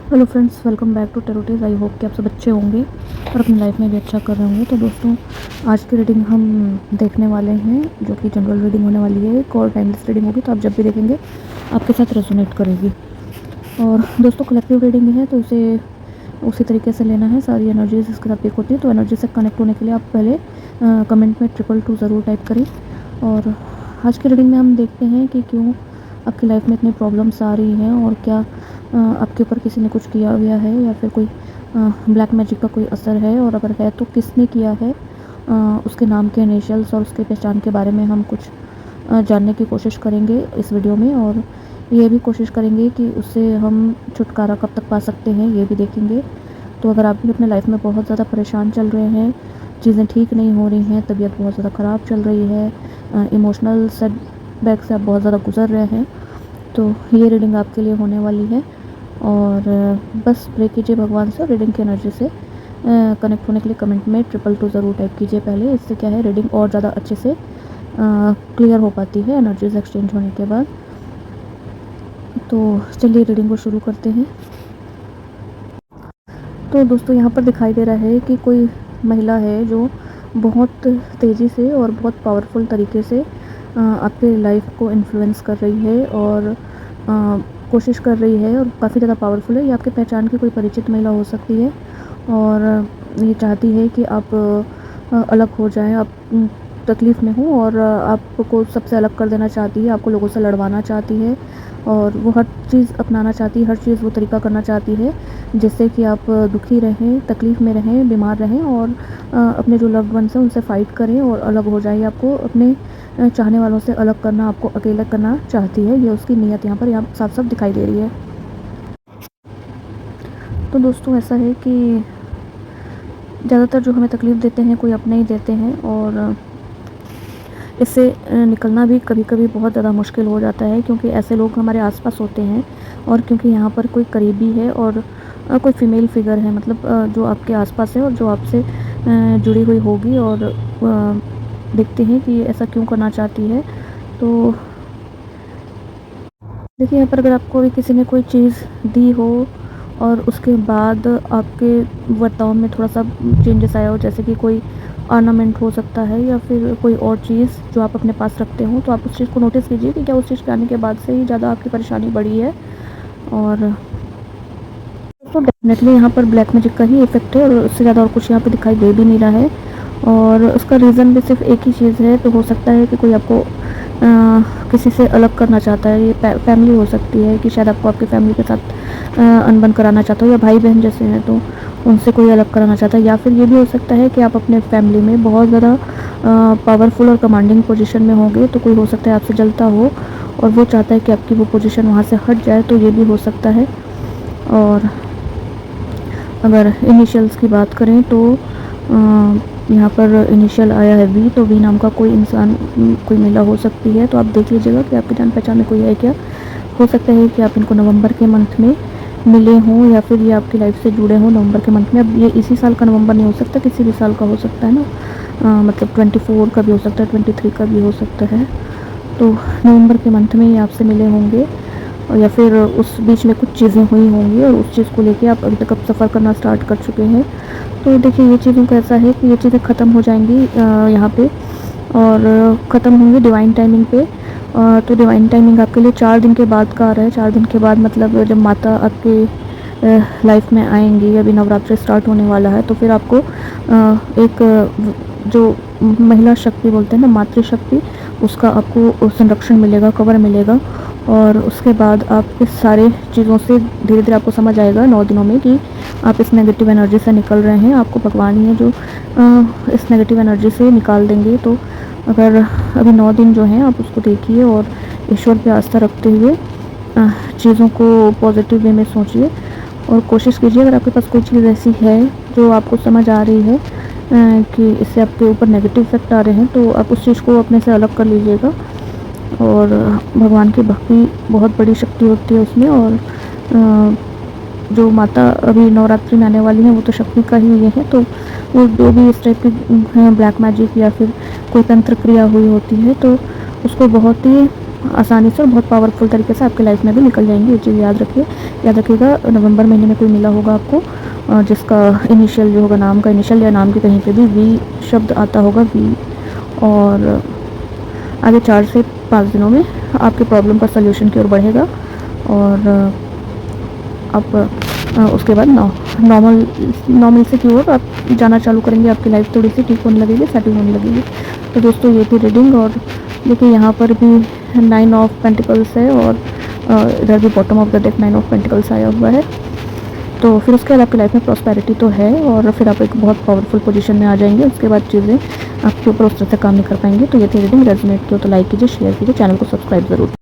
Hello friends, welcome back to टेरोटीज। I hope कि आप सब अच्छे होंगे और अपनी लाइफ में भी अच्छा कर रहे होंगे। तो दोस्तों, आज की रीडिंग हम देखने वाले हैं जो कि जनरल रीडिंग होने वाली है। एक और टाइमलेस रीडिंग होगी, तो आप जब भी देखेंगे आपके साथ रेजोनेट करेगी। और दोस्तों, कलेक्टिव रीडिंग है तो इसे उसी तरीके से लेना है। सारी एनर्जीज इसके साथ पिक होती है, तो एनर्जी से कनेक्ट होने के लिए आप पहले कमेंट में 222 ज़रूर टाइप करें। और आज की रीडिंग में हम देखते हैं कि क्यों आपकी लाइफ में इतनी प्रॉब्लम्स आ रही हैं और क्या आपके ऊपर किसी ने कुछ किया हुआ है या फिर कोई ब्लैक मैजिक का कोई असर है, और अगर है तो किसने किया है। उसके नाम के इनिशियल्स और उसके पहचान के बारे में हम कुछ जानने की कोशिश करेंगे इस वीडियो में, और ये भी कोशिश करेंगे कि उससे हम छुटकारा कब तक पा सकते हैं, ये भी देखेंगे। तो अगर आप भी अपने लाइफ में बहुत ज़्यादा परेशान चल रहे हैं, चीज़ें ठीक नहीं हो रही हैं, तबीयत बहुत ज़्यादा ख़राब चल रही है, इमोशनल सेटबैक से आप बहुत ज़्यादा गुजर रहे हैं, तो ये रीडिंग आपके लिए होने वाली है। और बस प्रे कीजिए भगवान से, रीडिंग की एनर्जी से कनेक्ट होने के लिए कमेंट में 222 ज़रूर टाइप कीजिए पहले। इससे क्या है, रीडिंग और ज़्यादा अच्छे से क्लियर हो पाती है एनर्जीज एक्सचेंज होने के बाद। तो चलिए रीडिंग को शुरू करते हैं। तो दोस्तों, यहाँ पर दिखाई दे रहा है कि कोई महिला है जो बहुत तेज़ी से और बहुत पावरफुल तरीके से आपके लाइफ को इन्फ्लुएंस कर रही है और कोशिश कर रही है, और काफ़ी ज़्यादा पावरफुल है। ये आपके पहचान की कोई परिचित महिला हो सकती है और ये चाहती है कि आप अलग हो जाएं, आप तकलीफ़ में हो और आपको सबसे अलग कर देना चाहती है, आपको लोगों से लड़वाना चाहती है, और वो हर चीज़ अपनाना चाहती है, हर चीज़ वो तरीका करना चाहती है जिससे कि आप दुखी रहें, तकलीफ़ में रहें, बीमार रहें, और अपने जो लव्ड वंस हैं उनसे फ़ाइट करें और अलग हो जाएँ। आपको अपने चाहने वालों से अलग करना, आपको अकेला करना चाहती है। ये उसकी नीयत यहाँ साफ-साफ दिखाई दे रही है। तो दोस्तों, ऐसा है कि ज़्यादातर जो हमें तकलीफ़ देते हैं कोई अपने ही देते हैं, और इससे निकलना भी कभी-कभी बहुत ज़्यादा मुश्किल हो जाता है, क्योंकि ऐसे लोग हमारे आस-पास होते हैं, और क्योंकि यहाँ पर कोई करीबी है और कोई फ़ीमेल फ़िगर है, मतलब जो आपके आस-पास है और जो आपसे जुड़ी हुई होगी, और देखते हैं कि ऐसा क्यों करना चाहती है। तो देखिए, यहाँ पर अगर आपको अभी किसी ने कोई चीज़ दी हो और उसके बाद आपके बर्ताव में थोड़ा-सा चेंजेस आया हो, जैसे कि कोई ऑर्नामेंट हो सकता है या फिर कोई और चीज़ जो आप अपने पास रखते हो, तो आप उस चीज़ को नोटिस कीजिए कि क्या उस चीज़ के आने के बाद से ही ज़्यादा आपकी परेशानी बढ़ी है। और तो डेफ़िनेटली यहाँ पर ब्लैक मैजिक का ही इफ़ेक्ट है, और उससे ज़्यादा और कुछ यहाँ पे दिखाई दे भी नहीं रहा है, और उसका रीज़न भी सिर्फ एक ही चीज़ है। तो हो सकता है कि कोई आपको किसी से अलग करना चाहता है। ये फैमिली हो सकती है कि शायद आपको आपकी फैमिली के साथ अनबन कराना चाहता हो, या भाई बहन जैसे हैं तो उनसे कोई अलग कराना चाहता है, या फिर ये भी हो सकता है कि आप अपने फैमिली में बहुत ज़्यादा पावरफुल और कमांडिंग पोजीशन में होंगे, तो कोई हो सकता है आपसे जलता हो और वो चाहता है कि आपकी वो पोजीशन वहाँ से हट जाए, तो ये भी हो सकता है। और अगर इनिशियल्स की बात करें तो यहाँ पर इनिशियल आया है वी, तो वी नाम का कोई इंसान, कोई महिला हो सकती है। तो आप देख लीजिएगा कि आपकी जान पहचान में कोई है क्या। हो सकता है कि आप इनको नवंबर के मंथ में मिले हों, या फिर ये आपकी लाइफ से जुड़े हों नवंबर के मंथ में। अब ये इसी साल का नवंबर नहीं हो सकता, किसी भी साल का हो सकता है ना, मतलब 24 का भी हो सकता है, 23 का भी हो सकता है। तो नवंबर के मंथ में ये आपसे मिले होंगे, और या फिर उस बीच में कुछ चीज़ें हुई होंगी और उस चीज़ को लेके आप अभी तक अब सफ़र करना स्टार्ट कर चुके हैं। तो देखिए, ये चीज़ों का ऐसा है कि ये चीज़ें ख़त्म हो जाएंगी यहाँ पे, और ख़त्म होंगी डिवाइन टाइमिंग पे। तो डिवाइन टाइमिंग आपके लिए 4 दिन के बाद का आ रहा है। 4 दिन के बाद मतलब जब माता आपके लाइफ में आएंगी, अभी नवरात्रि स्टार्ट होने वाला है, तो फिर आपको एक जो महिला शक्ति बोलते हैं ना, मातृशक्ति, उसका आपको संरक्षण मिलेगा, कवर मिलेगा। और उसके बाद आप इस सारे चीज़ों से धीरे धीरे आपको समझ आएगा 9 दिनों में कि आप इस नेगेटिव एनर्जी से निकल रहे हैं। आपको भगवान ही है जो इस नेगेटिव एनर्जी से निकाल देंगे। तो अगर अभी 9 दिन जो हैं आप उसको देखिए और ईश्वर पे आस्था रखते हुए चीज़ों को पॉजिटिव वे में सोचिए, और कोशिश कीजिए अगर आपके पास कोई चीज़ ऐसी है जो आपको समझ आ रही है कि इससे आपके ऊपर नेगेटिव इफेक्ट आ रहे हैं, तो आप उस चीज़ को अपने से अलग कर लीजिएगा। और भगवान की भक्ति बहुत बड़ी शक्ति होती है उसमें, और जो माता अभी नवरात्रि में आने वाली हैं वो तो शक्ति का ही ये है। तो वो जो भी इस टाइप की ब्लैक मैजिक या फिर कोई तंत्र क्रिया हुई होती है, तो उसको बहुत ही आसानी से और बहुत पावरफुल तरीके से आपके लाइफ में भी निकल जाएंगी। ये चीज़ याद रखिए, याद रखिएगा। नवंबर महीने में कोई मिला होगा आपको जिसका इनिशियल जो होगा, नाम का इनिशियल या नाम के कहीं पे भी वी शब्द आता होगा, वी, और आगे 4 से 5 दिनों में आपके प्रॉब्लम का सल्यूशन की ओर बढ़ेगा और आप उसके बाद नॉर्मल से की ओर आप जाना चालू करेंगे। आपकी लाइफ थोड़ी सी ठीक होने लगेगी, सेटल होने लगेगी। तो दोस्तों ये थी रीडिंग। और देखिए यहाँ पर भी 9 ऑफ पेंटिकल्स है और इधर भी bottom of the deck 9 of pentacles आया हुआ है। तो फिर उसके बाद आपकी लाइफ में प्रॉस्पेरिटी तो है और फिर आप एक बहुत पावरफुल पोजीशन में आ जाएंगे। उसके बाद चीज़ें आपके ऊपर उस तरह से काम नहीं कर पाएंगे। तो ये थी रीडिंग। रेजोनेट किया तो लाइक कीजिए, शेयर कीजिए, चैनल को सब्सक्राइब ज़रूर।